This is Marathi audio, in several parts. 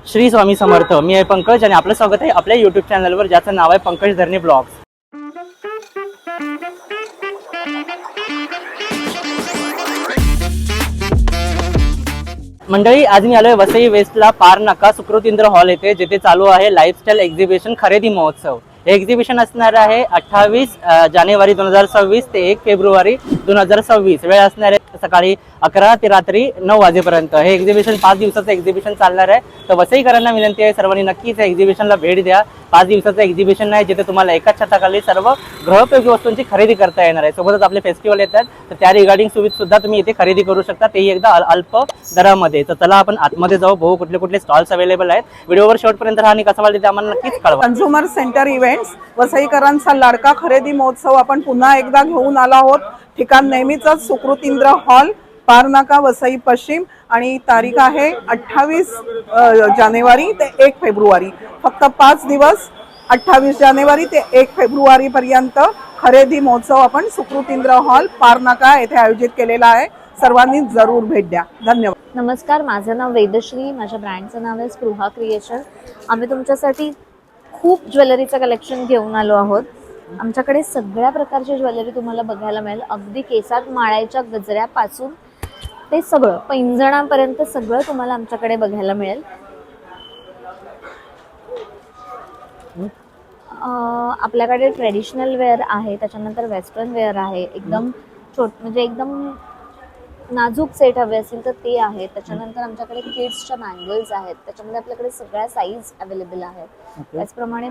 श्री स्वामी समर्थ. मी आहे पंकज आणि आपलं स्वागत आहे आपल्या यूट्यूब चॅनलवर, ज्याचं नाव आहे पंकज धरणे ब्लॉग्स. मंडळी, आज मी आलोय वसई वेस्टला पार नाका सुकृतींद्र हॉल येथे, जिथे चालू आहे लाईफस्टाईल एक्झिबिशन खरेदी महोत्सव. हे एक्झिबिशन असणार आहे 28 जानेवारी 2026 ते 1 फेब्रुवारी 2026. वेळ असणार आहे सकाळी 11 ते रात्री 9 वाजेपर्यंत. हे एक्झिबिशन 5 दिवसाचं एक्झिबिशन चालणार आहे. तर वसईकरांना विनंती आहे, सर्वांनी नक्कीच एक्झिबिशनला भेट द्या. 5 दिवसाचं एक्झिबिशन आहे, जिथे तुम्हाला एकाच छताखाली सर्व गृहोपयोगी वस्तूंची खरेदी करता येणार आहे. सोबतच आपले फेस्टिवल येतात, तर त्या रिगार्डिंग सुद्धा तुम्ही इथे खरेदी करू शकता, तेही एकदा अल्प दरामध्ये. तर चला आपण आतमध्ये जाऊ, बघू कुठले कुठले स्टॉल्स अवेलेबल आहेत. व्हिडिओवर शेवटपर्यंत राहा आणि कसा वाटलं ते आम्हाला नक्कीच कळवा. कन्झ्युमर सेंटर इव्हेंट्स वसईकरांचा लाडका खरेदी महोत्सव आपण पुन्हा एकदा घेऊन आलो आहोत. ठिकाण नेहमीच सुकृतींद्र हॉल, पारनाका, वसई पश्चिम, आणि तारीख आहे 28 जानेवारी ते 1 फेब्रुवारी. फक्त 5 दिवस, 28 जानेवारी ते 1 फेब्रुवारी पर्यंत खरेदी महोत्सव आपण सुकृतींद्र हॉल, पारनाका येथे आयोजित केलेला आहे. सर्वांनी जरूर भेट द्या. धन्यवाद. नमस्कार, माझं नाव वेदश्री, माझ्या ब्रँडचं नाव आहे स्पृहा क्रिएशन. आम्ही तुमच्यासाठी खूप ज्वेलरीचं कलेक्शन घेऊन आलो आहोत. आमच्याकडे सगळ्या प्रकारची ज्वेलरी तुम्हाला बघायला मिळेल. अगदी केसात माळायच्या गजऱ्यापासून ते सगळं पैंजणापर्यंत सगळं तुम्हाला आमच्याकडे बघायला मिळेल. आपल्याकडे ट्रेडिशनल वेअर आहे, त्याच्यानंतर वेस्टर्न वेअर आहे. एकदम म्हणजे एकदम नाजूक सेट हवे असेल तर ते आहेत. त्याच्यानंतर आमच्याकडे किड्सच्या बँगल्स आहेत, त्याच्यामध्ये आपल्याकडे सगळ्या साईज अवेलेबल आहेत. त्याचप्रमाणे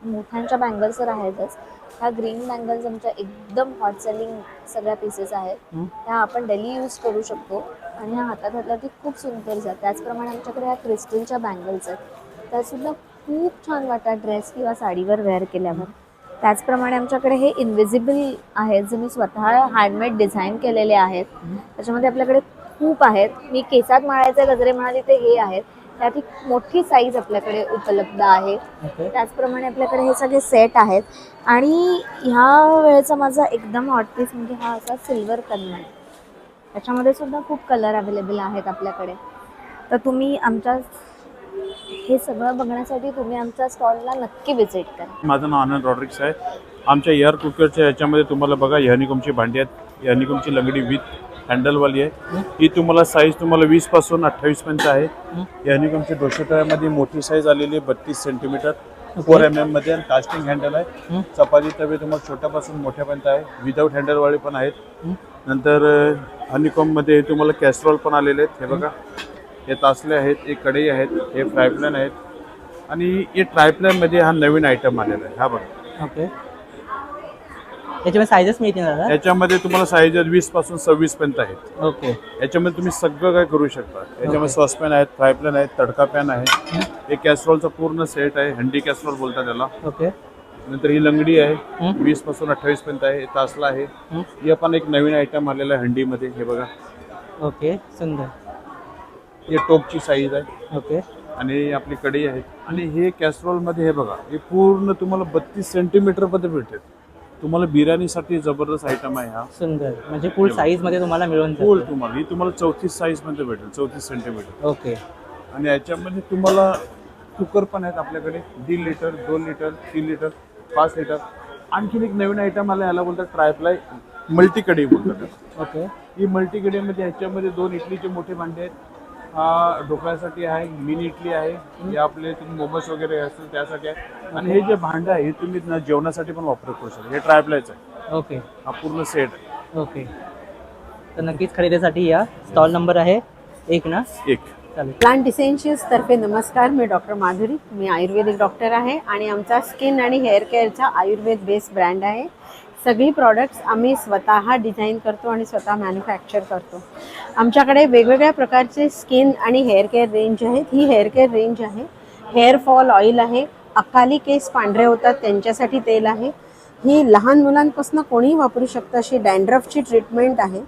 मोठ्यांच्या बँगल्स तर आहेतच. ह्या ग्रीन बँगल्स आमच्या एकदम हॉट सेलिंग सगळ्या पीसेस आहेत. ह्या आपण डेली यूज करू शकतो आणि ह्या हातात घातल्या की खूप सुंदर जातात. त्याचप्रमाणे आमच्याकडे ह्या क्रिस्टलच्या बँगल्स आहेत, त्यासुद्धा खूप छान वाटतात ड्रेस किंवा साडीवर वेअर केल्यावर. त्याचप्रमाणे आमच्याकडे हे इन्व्हिजिबल आहेत, जे मी स्वतः हँडमेड डिझाईन केलेले आहेत. त्याच्यामध्ये आपल्याकडे खूप आहेत. मी केसात माळायचे गजरे म्हणाले ते हे आहेत. त्यात एक मोठी साईज आपल्याकडे उपलब्ध आहे. त्याचप्रमाणे आपल्याकडे हे सगळे सेट आहेत. आणि ह्या वेळेचा माझा एकदम हॉट पीस म्हणजे हा असा सिल्वर कलर. त्याच्यामध्ये सुद्धा खूप कलर अवेलेबल आहेत आपल्याकडे. तर तुम्ही आमच्या हे सगळं बघण्यासाठी तुम्ही आमच्या स्टॉलला नक्की व्हिजिट करा. माझं नाव आनंद रॉड्रिक्स आहे. आमच्या एअर कुकरच्या ह्याच्यामध्ये तुम्हाला बघा हनीकॉमची भांडी आहेत. हनीकॉमची लंगडी विथ हँडलवाली आहे. ही तुम्हाला साईज तुम्हाला 20 पासून 28 पर्यंत आहे. हनीकॉमची डोशेटामध्ये मोठी साईज आलेली आहे 32 सेंटीमीटर 4 mm मध्ये, आणि कास्टिंग हँडल आहे. चपाती तवे तुम्हाला छोट्यापासून मोठ्यापर्यंत आहे. विदाऊट हँडलवाले पण आहेत. नंतर हनीकॉममध्ये तुम्हाला कॅस्ट्रॉल पण आलेले आहेत. हे बघा, हे तासले आहेत, हे कढई आहेत, हे फ्रायपॅन आहेत, आणि हे ट्रायपॅनमध्ये हा नवीन आयटम आलेला आहे. हा बघा. ओके, याच्यामध्ये साईजेस मिळतील दादा? याच्यामध्ये तुम्हाला साईज 20 पासून 26 पर्यंत आहेत. ओके, याच्यामध्ये तुम्ही सगळं काय करू शकता. याच्यामध्ये सॉसपॅन आहेत, फ्रायपॅन आहेत, तडका पॅन आहे. हे कॅस्ट्रॉलचा पूर्ण सेट आहे, हंडी कॅस्ट्रॉल बोलतात त्याला. ओके. नंतर ही लंगडी आहे 20 पासून 28 पर्यंत आहे. तासला आहे. हे पण एक नवीन आयटम आलेला आहे हंडीमध्ये. हे बघा. ओके, सुंदर. हे टोपची साईज आहे. ओके. आणि आपली कढई आहे. आणि हे कॅस्ट्रॉलमध्ये हे बघा, हे पूर्ण तुम्हाला 32 सेंटीमीटर मध्ये भेटेल. तुम्हाला बिर्याणीसाठी जबरदस्त आयटम आहे हा. सुंदर, म्हणजे फुल साईज मध्ये तुम्हाला मिळून फुल तुम्हाला ही तुम्हाला 34 साईज मध्ये भेटेल, 34 सेंटीमीटर. ओके. आणि याच्यामध्ये तुम्हाला कुकर पण आहेत आपल्याकडे. 1.5 लिटर, 2 लिटर, 3 लिटर, 5 लिटर. आणखीन एक नवीन आयटम आला, याला बोलतात ट्रायप्लाय मल्टी कढई बोलतात. ओके. ही मल्टी कढईमध्ये ह्याच्यामध्ये 2 इडलीचे मोठे भांडे आहेत. हा ढोकळ्यासाठी आहे, मिनी इडली आहे, हे आपले तुम्ही मोमोज वगैरे असतील त्यासाठी आहे. आणि हे जे भांडं आहे हे तुम्ही जेवणासाठी पण वापर करू शकता. हे ट्रायप्लायचं आहे. ओके. हा पूर्ण सेट आहे. ओके, तर नक्कीच खरेदीसाठी या. स्टॉल नंबर आहे 1 ना? 1. चालेल. प्लांट इसेन्शियल्स तर्फे नमस्कार. मी डॉक्टर माधुरी, मी आयुर्वेदिक डॉक्टर आहे आणि आमचा स्किन आणि हेअर केअरचा आयुर्वेद बेस्ड ब्रँड आहे. सगळी प्रॉडक्ट्स आम्ही स्वतः डिझाईन करतो आणि स्वतः मॅन्युफॅक्चर करतो. आमच्याकडे वेगवेगळ्या प्रकारचे स्किन आणि हेअर केअर रेंज आहेत. ही हेअर केअर रेंज आहे. हेअर फॉल ऑइल आहे, अकाली केस पांढरे होतात त्यांच्यासाठी तेल आहे. ही लहान मुलांपासून कोणीही वापरू शकतं अशी डॅन्ड्रफची ट्रीटमेंट आहे.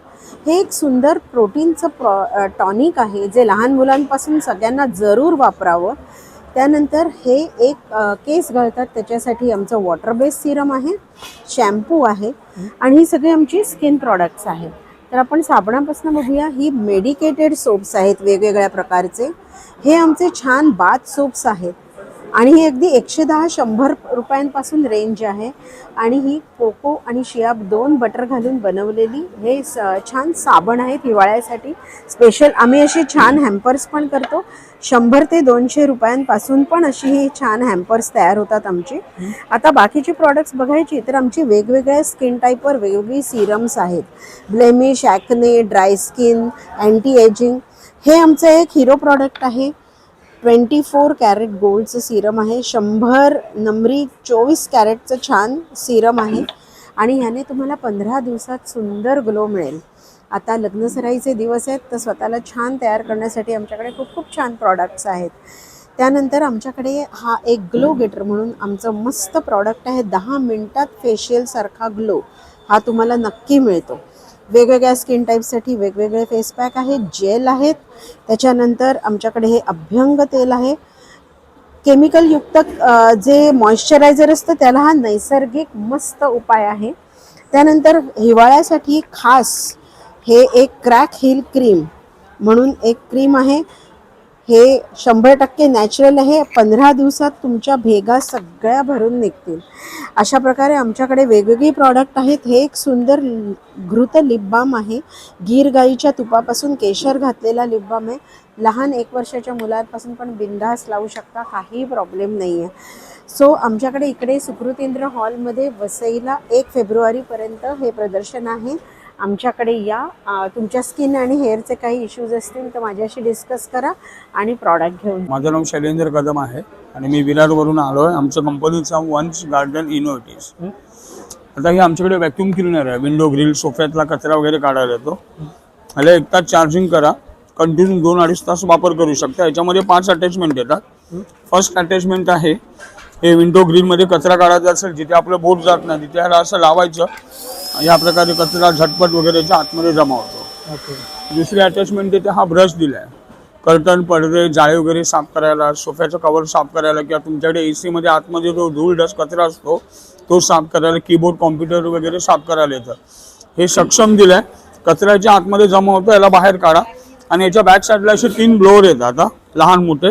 हे एक सुंदर प्रोटीनचं टॉनिक आहे, जे लहान मुलांपासून सगळ्यांना जरूर वापरावं. त्यानंतर हे एक केस गळतात त्याच्यासाठी आमचं वॉटर बेस्ड सिरम आहे, शॅम्पू आहे, आणि ही सगळी आमची स्किन प्रॉडक्ट्स आहेत. तर आपण साबणापासून बघूया. ही मेडिकेटेड सोप्स आहेत वेगवेगळ्या प्रकारचे. हे आमचे छान बाथ सोप्स आहेत आणि ही अगदी 110-100 रुपयांपासून रेंज आहे. आणि ही कोको आणि शिया 2 बटर घालून बनवलेली हे छान साबण आहेत हिवाळ्यासाठी स्पेशल. आम्ही अशी छान हॅम्पर्स पण करतो. 100 ते 200 रुपयांपासून पण अशी ही छान हॅम्पर्स तयार होतात आमची. आता बाकीची प्रॉडक्ट्स बघायची तर आमची वेगवेगळ्या स्किन टाईपवर वेगवेगळी सिरम्स आहेत. Blemish, acne, dry skin, anti ageing. हे आमचं एक हिरो प्रॉडक्ट आहे. 24 कॅरेट गोल्डचं सिरम आहे. 100 नंबरी 24 कॅरेटचं छान सिरम आहे आणि ह्याने तुम्हाला 15 दिवसात सुंदर ग्लो मिळेल. आता लग्नसराईचे दिवस आहेत तर स्वतःला छान तयार करण्यासाठी आमच्याकडे खूप खूप छान प्रॉडक्ट्स आहेत. त्यानंतर आमच्याकडे हा एक ग्लो गेटर म्हणून आमचं मस्त प्रॉडक्ट आहे. 10 मिनिटात फेशियलसारखा ग्लो हा तुम्हाला नक्की मिळतो. वेगवेगळ्या स्किन टाईपसाठी वेगवेगळे फेस पॅक आहेत, जेल आहेत. त्याच्यानंतर आमच्याकडे हे अभ्यंग तेल आहे. केमिकलयुक्त जे मॉइश्चरायझर असतं त्याला हा नैसर्गिक मस्त उपाय आहे. त्यानंतर हिवाळ्यासाठी खास हे एक क्रॅक हिल क्रीम म्हणून एक क्रीम आहे. हे 100% नॅचरल आहे. 15 दिवसात तुमच्या भेगा सगळ्या भरून निघतील. अशा प्रकारे आमच्याकडे वेगवेगळी प्रॉडक्ट आहेत. हे एक सुंदर घृत लिप बाम आहे. गीर गाईच्या तुपापासून केशर घातलेला लिप बाम आहे. लहान 1 वर्षाच्या मुलांपासून पण बिनधास्त लावू शकता, काही प्रॉब्लेम नाही आहे. सो आमच्याकडे इकडे सुकृतींद्र हॉलमध्ये वसईला 1 फेब्रुवारीपर्यंत हे प्रदर्शन आहे. आमच्याकडे या. तुमच्या स्किन आणि हेअरचे काही इश्यूज असतील तर माझ्याशी डिस्कस करा आणि प्रॉडक्ट घेऊन. माझं नाव शैलेंद्र कदम आहे आणि मी विरारवरून आलो आहे. आमच्या कंपनीचा वन्स गार्डन इनोव्हेटिव्ह. आता हे आमच्याकडे व्हॅक्यूम क्लिनर आहे. विंडो ग्रिल, सोफ्यातला कचरा वगैरे काढायला येतो. ह्याला 1 तास चार्जिंग करा, कंटिन्यू 2-2.5 तास वापर करू शकता. याच्यामध्ये 5 अटॅचमेंट येतात. फर्स्ट अटॅचमेंट आहे हे विंडो ग्रिलमध्ये कचरा काढायचा असेल जिथे आपलं बोट जात नाही तिथे ह्याला असं लावायचं. या प्रकारे कचरा झटपट वगैरेच्या आतमध्ये जमा होतो. दुसरी अटॅचमेंट इथे हा ब्रश दिला आहे. कर्टन, पडदे, जाळे वगैरे साफ करायला, सोफ्याचं कवर साफ करायला किंवा तुमच्याकडे AC मध्ये आतमध्ये जो धूळ डस्ट कचरा असतो तो साफ करायला, कीबोर्ड, कॉम्प्युटर वगैरे साफ करायला येतं. हे सक्षम दिलं आहे. कचऱ्याच्या आतमध्ये जमा होतं, याला बाहेर काढा. आणि याच्या बॅक साईडला असे 3 ब्लोअर येतात, लहान मोठे.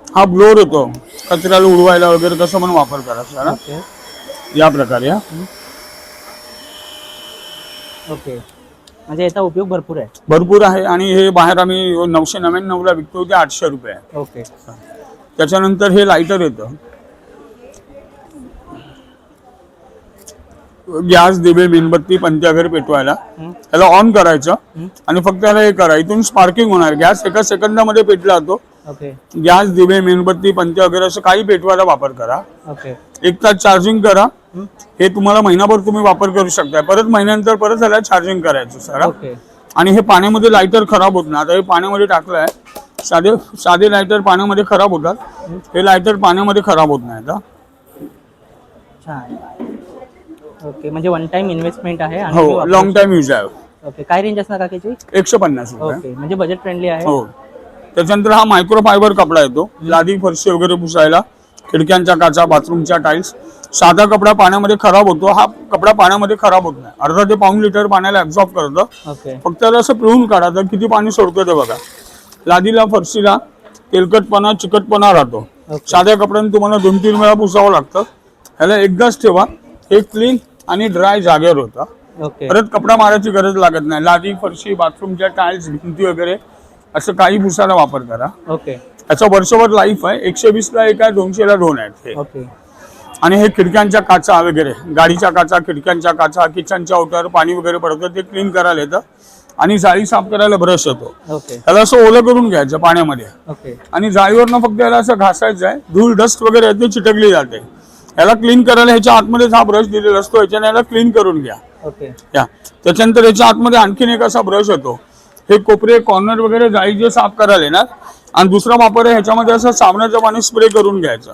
हा ब्लोअर येतो कचऱ्याला उडवायला वगैरे कसं पण वापर करा या प्रकारे. ओके, म्हणजे याचा उपयोग भरपूर आहे. आणि हे बाहेर आम्ही 999 ला विकतो, ते 800 रुपये आहे. ओके. त्याच्यानंतर हे लायटर येतं. गॅस, दिवे, मेणबत्ती, पंथी वगैरे पेटवायला त्याला ऑन करायचं आणि फक्त त्याला हे करा, इथून स्पार्किंग होणार. गॅस 1 सेकंदामध्ये पेटला जातो. गॅस, दिवे, मेणबत्ती, पंथी वगैरे असं काही पेटवायला वापर करा. 1 तास चार्जिंग करा. हे तुम्हाला महिनाभर तुम्ही वापर करू शकता. परत महिन्यानंतर परत त्याला चार्जिंग करायचं सर. आणि हे पाण्यामध्ये लायटर खराब होत नाही. आता हे पाण्यामध्ये टाकलंय. साधे लायटर पाण्यामध्ये खराब होतात, हे लायटर पाण्यामध्ये खराब होत नाही. आता छान. ओके, म्हणजे 1 टाइम इन्व्हेस्टमेंट आहे आणि हो, लॉंग टाइम यूज आहे. ओके, काय रेंज असणार काकीची? 150 रुपये. ओके, म्हणजे बजेट फ्रेंडली आहे. हो. त्याच्यानंतर हा मायक्रो फायबर कपडा येतो. लादी, फरशी वगैरे पुसायला, खिडक्यांच्या काचा, बाथरूमच्या टाईल्स. साधा कपडा पाण्यामध्ये खराब होतो, हा कपडा पाण्यामध्ये खराब होत नाही. अर्धा ते पाऊण लिटर पाण्याला ऍब्झॉर्ब करतं. फक्त त्याला असं पिळून काढा तर किती पाणी सोडतं ते बघा. लादीला, फरशीला तेलकटपणा, चिकटपणा राहतो. साध्या कपड्याने तुम्हाला 2-3 वेळा पुसावं लागतं. ह्याला एकदाच ठेवा, हे क्लीन आणि ड्राय जागेवर होतं. परत कपडा मारायची गरज लागत नाही. लादी, फरशी, बाथरूमच्या टाईल्स, भिंती वगैरे असं काही पुसायला वापर करा. याचा वर्षभर लाईफ आहे. 120 ला 1 आहे, 200 ला 2 आहेत. आणि हे खिडक्यांच्या काचा वगैरे, गाडीच्या काचा, खिडक्यांच्या काचा, किचनच्या ओट्यावर पाणी वगैरे पडतं ते क्लीन करायला येतं. आणि जाळी साफ करायला ब्रश येतो. त्याला असं ओलं करून घ्यायचं पाण्यामध्ये आणि जाळीवरनं फक्त याला असं घासायचं आहे. धूळ डस्ट वगैरे आहे ते चिटकली जाते. याला क्लीन करायला ह्याच्या आतमध्येच हा ब्रश दिलेला असतो, याच्याने याला क्लीन करून घ्या. त्याच्यानंतर याच्या आतमध्ये आणखीन एक असा ब्रश येतो. हे कोपरे, कॉर्नर वगैरे जाळी जे साफ करायला येणार. आणि दुसरा वापर आहे ह्याच्यामध्ये असं साबणाचं पाणी स्प्रे करून घ्यायचं.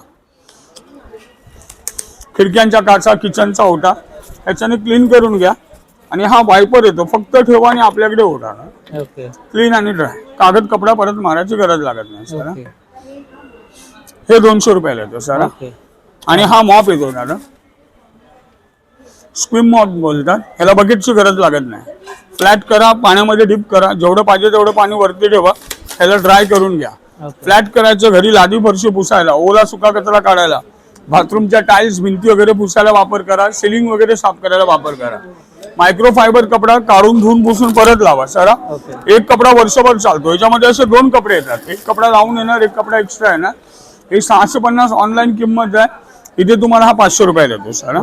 खिडक्यांच्या काचा, किचनचा ओटा ह्याच्याने क्लीन करून घ्या. आणि हा वायपर येतो, फक्त ठेवा आणि आपल्याकडे ओढा. क्लीन आणि ड्राय. कागद कपडा परत मारायची गरज लागत नाही सर. हे 200 रुपयाला येतो सर. आणि हा मॉप येतो दादा, स्क्विम मॉप बोलतात. ह्याला बकेटची गरज लागत नाही. फ्लॅट करा, पाण्यामध्ये डिप करा, जेवढं पाहिजे तेवढं पाणी वरती ठेवा, त्याला ड्राय करून घ्या. फ्लॅट करायचं, घरी लादी फरशी पुसायला, ओला सुका कचरा काढायला, बाथरूमच्या टाइल्स भिंती वगैरे पुसायला वापर करा, सिलिंग वगैरे साफ करायला वापर करा. मायक्रोफायबर कपडा काढून धुवून पुसून परत लावा सरा. एक कपडा वर्षभर चालतो. याच्यामध्ये असे 2 कपडे येतात, एक कपडा लावून येणार, एक कपडा एक्स्ट्रा येणार. हे 650 ऑनलाईन किंमत आहे. इथे तुम्हाला हा 500 रुपये देतो सर.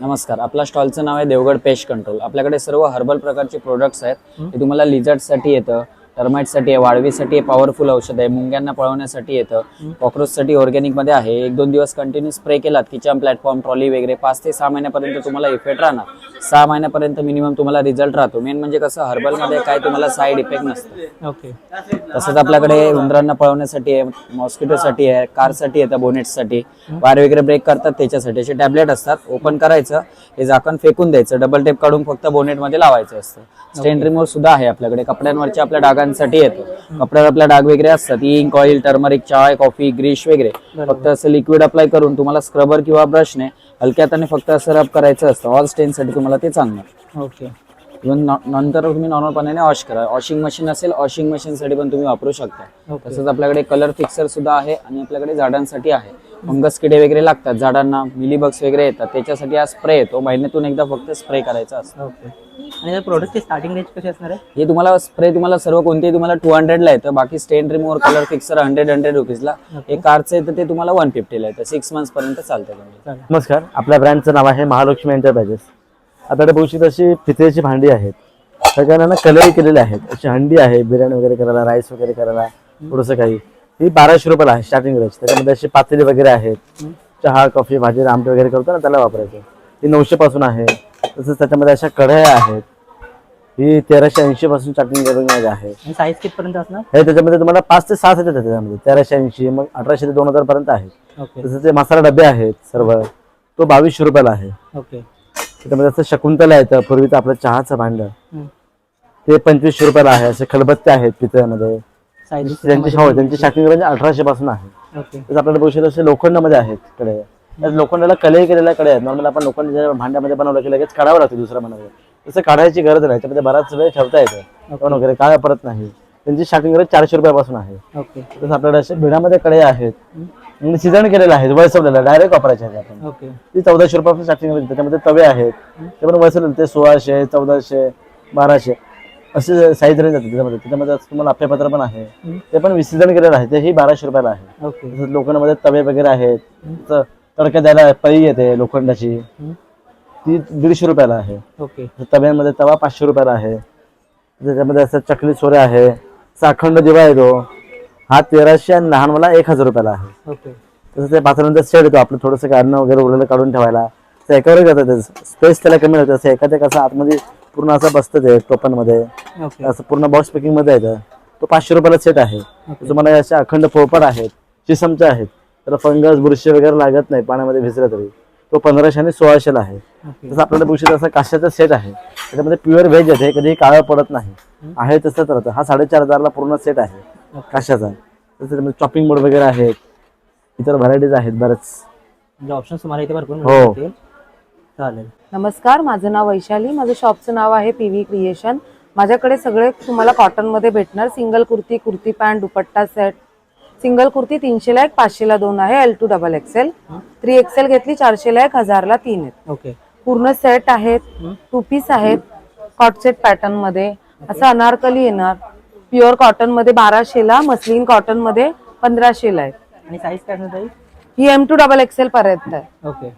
नमस्कार, आपल्या स्टॉलचं नाव आहे देवगड पेस्ट कंट्रोल. आपल्याकडे सर्व हर्बल प्रकारचे प्रोडक्ट्स आहेत. हे तुम्हाला लिझर्डसाठी येतं, टर्माइटसाठी आहे, वाळवीसाठी आहे, पॉवरफुल औषध आहे, मुंग्यांना पळवण्यासाठी येतं, कॉक्रोचसाठी ऑर्गॅनिकमध्ये आहे. 1-2 दिवस कंटिन्यू स्प्रे केलात, किचन प्लॅटफॉर्म, ट्रॉली वगैरे 5 ते 6 महिन्यापर्यंत तुम्हाला इफेक्ट राहणार. 6 महिन्यापर्यंत मिनिमम तुम्हाला रिझल्ट राहतो. मेन म्हणजे कसं, हर्बलमध्ये काय तुम्हाला साईड इफेक्ट नसतं. ओके. तसंच आपल्याकडे उंदरांना पळवण्यासाठी आहे, मॉस्किटोसाठी आहे, कारसाठी येतं, बोनेटसाठी, वायर वगैरे ब्रेक करतात त्याच्यासाठी असे टॅबलेट असतात. ओपन करायचं, हे झाकण फेकून द्यायचं, डबल टेप काढून फक्त बोनेटमध्ये लावायचं असतं. स्टेन रिमूव्हर सुद्धा आहे आपल्याकडे. कपड्यांवरच्या आपल्या डागांसाठी येतो. कपड्यावर आपल्या डाग वगैरे असतात, इंक, ऑइल, टर्मरिक, चाय, कॉफी, ग्रीश वगैरे, फक्त असं लिक्विड अप्लाय करून तुम्हाला स्क्रबर किंवा ब्रशने हलक्या हाताने फक्त असं रब करायचं असतं. ऑल स्टेनसाठी तुम्हाला ते चांगलं. ओके. इव्हन नंतर तुम्ही नॉर्मल पाण्याने वॉश करा. वॉशिंग मशीन असेल, वॉशिंग मशीनसाठी पण तुम्ही वापरू शकता. तसंच आपल्याकडे कलर फिक्सर सुद्धा आहे आणि आपल्याकडे झाडांसाठी आहे. फंगस किडे वगैरे लागतात झाडांना, मिलीबग्स वगैरे येतात, त्याच्यासाठी हा स्प्रे येतो. महिन्यातून एकदा फक्त स्प्रे करायचा असतो. ओके. आणि या प्रोडक्टची स्टार्टिंग रेंज कशी असणार आहे? हे तुम्हाला स्प्रे तुम्हाला सर्व कोणतेही तुम्हाला 200 ला येतं. बाकी स्टेन रिमूव्हर, कलर फिक्सर 100 रुपीजला. हे कारचं येतं ते तुम्हाला 150 ला येतं. 6 मंथ्स पर्यंत चालतं. नमस्कार, आपल्या ब्रँडचं नाव आहे महालक्ष्मी एंटरप्राइजेस. आपल्याकडे बहुतेक अशी पितळेची भांडी आहेत, सगळ्यांना कलरही केलेले आहेत. अशी हंडी आहे बिर्याणी वगैरे करायला, राईस वगैरे करायला, थोडंसं काही. ही 1200 रुपयाला आहे स्टार्टिंग रेंज. त्याच्यामध्ये अशी पातेली वगैरे आहेत, चहा, कॉफी, भाजी, आमटी वगैरे करतो ना त्याला वापरायचं. ही 900 पासून आहे. तसंच त्याच्यामध्ये अशा कढया आहेत, ही 1380 पासून स्टार्टिंग रेंज आहे. आणि साईज कितपर्यंत असणार? हे त्याच्यामध्ये तुम्हाला 5 ते 6 येतात त्याच्यामध्ये. 1380, मग 1800 ते 2000 पर्यंत आहेत. ओके. तसंच ते मसाला डबे आहेत सर्व, तो 2200 रुपयाला आहे. ओके. त्याच्यामध्ये असं शकुंतला येतं, पूर्वीचं आपलं चहाचं भांडं, ते 2500 रुपयाला आहे. असे खलबत्ते आहेत पितळ्यामध्ये, साईज त्यांची स्टार्टिंग रेंज 1800 पासून आहे. ओके. तर आपल्याला बहुतेक असे लोखंडामध्ये आहेत कडे. त्यात लोखंडाला कलई केलेल्या कडे आहेत. नॉर्मल आपण लोखंडाच्या भांड्यामध्ये बनवलं की लगेच काढावं लागतं दुसऱ्या बनवलं, तसं काढायची गरज नाही. त्याच्यामध्ये बराच वेळ ठेवता येतं पण वगैरे, काय पडत नाही. त्यांची स्टार्टिंग रेंज 400 रुपयापासून आहे. ओके. तसं आपल्याकडे असे भिडामध्ये कडे आहेत, सीझन केलेलं आहे, वळसवलेलं, डायरेक्ट वापरायचे आहे आपण. ओके. ती 1400 रुपयापासून स्टार्टिंग रेंज. त्याच्यामध्ये तवे आहेत, ते पण वळसवलेले, ते 1600, 1400, 1200 असे साईज रेंज जाते त्याच्यामध्ये. त्याच्यामध्ये तुम्हाला अप्पेपत्र पण आहे, ते पण विसर्जन केलेलं आहे, तेही 1200 रुपयाला आहे. ओके. तसंच लोखंडामध्ये तवे वगैरे आहेत. तडका द्यायला पळी येते लोखंडाची, ती 150 रुपयाला आहे. ओके. तव्यामध्ये तवा 500 रुपयाला आहे. त्याच्यामध्ये असं चकली सोरे आहे, अखंड दिवा येतो, हा 1300 आणि लहानवाला 1000 रुपयाला आहे. ओके. तसं ते पात्रांचा सेट येतो आपलं, थोडंसं गारणं वगैरे उरलेलं काढून ठेवायला. तर एकावर जातं, स्पेस त्याला कमी होतं. असं एखाद्या कसं आतमध्ये पूर्ण असं बसतं ते टोपनमध्ये, ओके. असं पूर्ण बॉक्स पॅकिंग मध्ये येतं. तो 500 रुपयाला सेट आहे. तुम्हाला अशा अखंड पोपट आहेत, चिसमचे आहेत, तर फंगस बुरशी वगैरे लागत नाही पाण्यामध्ये भिजलं तरी. तो 1500 आणि 1600 आहे. तसं आपल्याला बुरशीत असा काश्याचा सेट आहे, त्याच्यामध्ये प्युअर व्हेज येते, कधी काळं पडत नाही, आहे तसंच राहतं. हा 4500 ला पूर्ण सेट आहे काश्याचा. त्याच्यामध्ये चॉपिंग बोर्ड वगैरे आहेत, इतर व्हरायटीज आहेत बरेच. म्हणजे ऑप्शन तुम्हाला इथे भरपूर हो. मिळतील. चालेल. नमस्कार, माझं नाव वैशाली. माझं शॉपचं नाव आहे PV क्रिएशन. माझ्याकडे सगळे तुम्हाला कॉटनमध्ये भेटणार. सिंगल कुर्ती, कुर्ती पॅन्ट, दुपट्टा सेट. सिंगल कुर्ती 300 ला 1, 500 ला 2 आहे. L2 डबल XL, 3XL घेतली 400 ला 1, 1000 ला 3 आहेत. ओके. पूर्ण सेट आहेत, 2 पीस आहेत, कॉट सेट पॅटर्न मध्ये. असं अनारकली येणार प्युअर कॉटन मध्ये 1200 ला, मस्लिन कॉटन मध्ये 1500 ला आहेत. आणि साईज काय असणार ताई? ही M2 डबल XL पर्यंत आहे. ओके.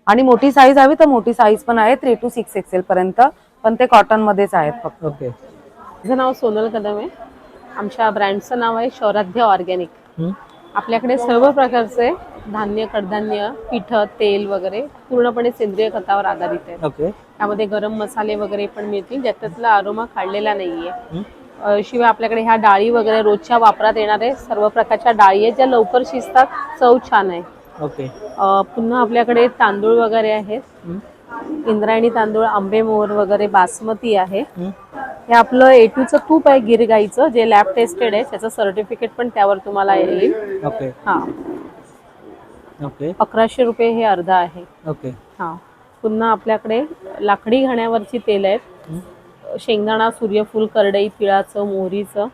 आणि मोठी साईज हवी तर मोठी साईज पण आहे, 3 to 6 XL पर्यंत, पण ते कॉटन मध्येच आहेत फक्त. ओके. माझं नाव सोनल कदम आहे. आमच्या ब्रँडचं नाव आहे शौराध्य ऑर्गॅनिक. आपल्याकडे सर्व प्रकारचे धान्य, कडधान्य, पीठ, तेल वगैरे पूर्णपणे सेंद्रिय खतावर आधारित आहे. ओके. त्यामध्ये गरम मसाले वगैरे पण मिळतील, ज्याच्यातला अरोमा काढलेला नाहीये. शिवाय आपल्याकडे ह्या डाळी वगैरे रोजच्या वापरात येणारे सर्व प्रकारच्या डाळी आहेत, ज्या लवकर शिजतात, चव छान आहे. ओके. पुन्हा आपल्याकडे तांदूळ वगैरे आहेत, इंद्रायणी तांदूळ, आंबे मोहर वगैरे, बासमती आहे. हे आपलं A2चं तूप आहे गिर गाईचं, जे लॅब टेस्टेड आहे, त्याचं सर्टिफिकेट पण त्यावर तुम्हाला येईल. ओके. हा. ओके. 1100 रुपये हे अर्धा आहे. ओके. हा. पुन्हा आपल्याकडे लाकडी घाण्यावरची तेल आहेत, शेंगदाणा, सूर्यफूल, करडई, तिळाचं, मोहरीचं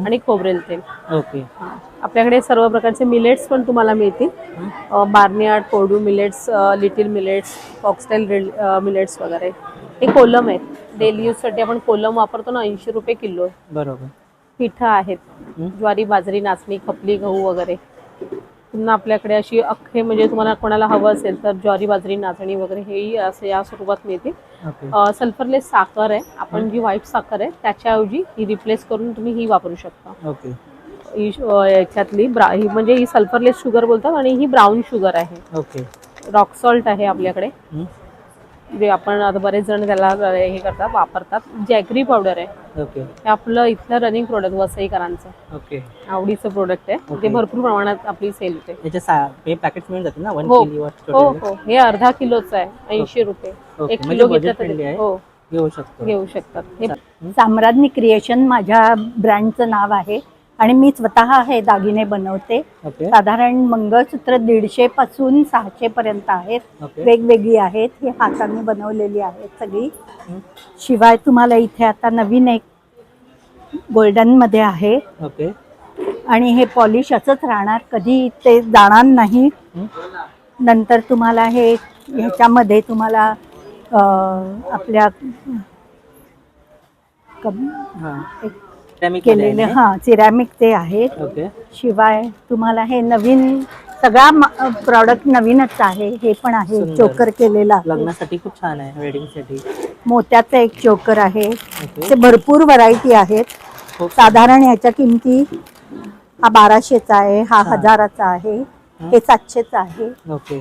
आणि खोबरेल तेल. ओके. आपल्याकडे सर्व प्रकारचे मिलेट्स पण तुम्हाला मिळतील. बार्नियार्ड, कोरडू millets, little millets, foxtail millets वगैरे. हे कोलम आहेत. डेली यूजसाठी आपण कोलम वापरतो ना, 80 रुपये किलो आहे. बरोबर. पिठं आहेत, ज्वारी, बाजरी, नाचणी, खपली, गहू वगैरे. पुन्हा आपल्याकडे अशी अख्खे म्हणजे तुम्हाला कोणाला हवं असेल तर ज्वारी, बाजरी, नाचणी वगैरे हेही असं या स्वरूपात मिळतील. ओके. सल्फरलेस साखर आहे, आपण जी व्हाईट साखर आहे त्याच्याऐवजी ही रिप्लेस करून तुम्ही ही वापरू शकता. ओके. ही याच्यातली ही म्हणजे ही सल्फरलेस शुगर बोलतात आणि ही ब्राऊन शुगर आहे. ओके. रॉक सॉल्ट आहे आपल्याकडे, जे आपण आता बरेच जण त्याला हे करतात, वापरतात. जॅगरी पावडर आहे, ओके. हे आपलं इथलं रनिंग प्रोडक्ट वसईकरांचं ओके. आवडीचं प्रोडक्ट आहे. ते भरपूर प्रमाणात आपली सेल होते. हे पॅकेट मिळून जातील ना 1 हो किलो? हो, हे अर्धा किलोचं आहे, 80 रुपये. ओके. 1 म्हणजे किलो budget घेतलं friendly तरी आहे. हो घेऊ शकतो. घेऊ शकतात. हे साम्राज्ञी क्रिएशन माझ्या ब्रँडचं नाव आहे आणि मी स्वतः हे दागिने बनवते. ओके. साधारण मंगळसूत्र 150 पासून 600 पर्यंत आहेत. ओके. वेगवेगळी आहेत, ही हाताने बनवलेली आहेत सगळी. शिवाय तुम्हाला इथे आता नवीन एक गोल्डन मध्ये आहे ओके. आणि हे पॉलिश असंच राहणार, कधी ते जाणार नाही. नंतर तुम्हाला हे ह्याच्यामध्ये तुम्हाला आपल्या केलेले सिरॅमिक ते आहेत. ओके. शिवाय तुम्हाला हे नवीन सगळा प्रॉडक्ट नवीनच आहे. हे पण आहे, सुंदर. चोकर केलेला आहे. लग्नासाठी खूप छान आहे, वेडिंग साठी. मोत्याचं एक चोकर आहे. ओके. ते भरपूर व्हरायटी आहेत. साधारण ह्याच्या किमती हा 1200चा आहे, हा 1000चा आहे, हे 700चा आहे. ओके.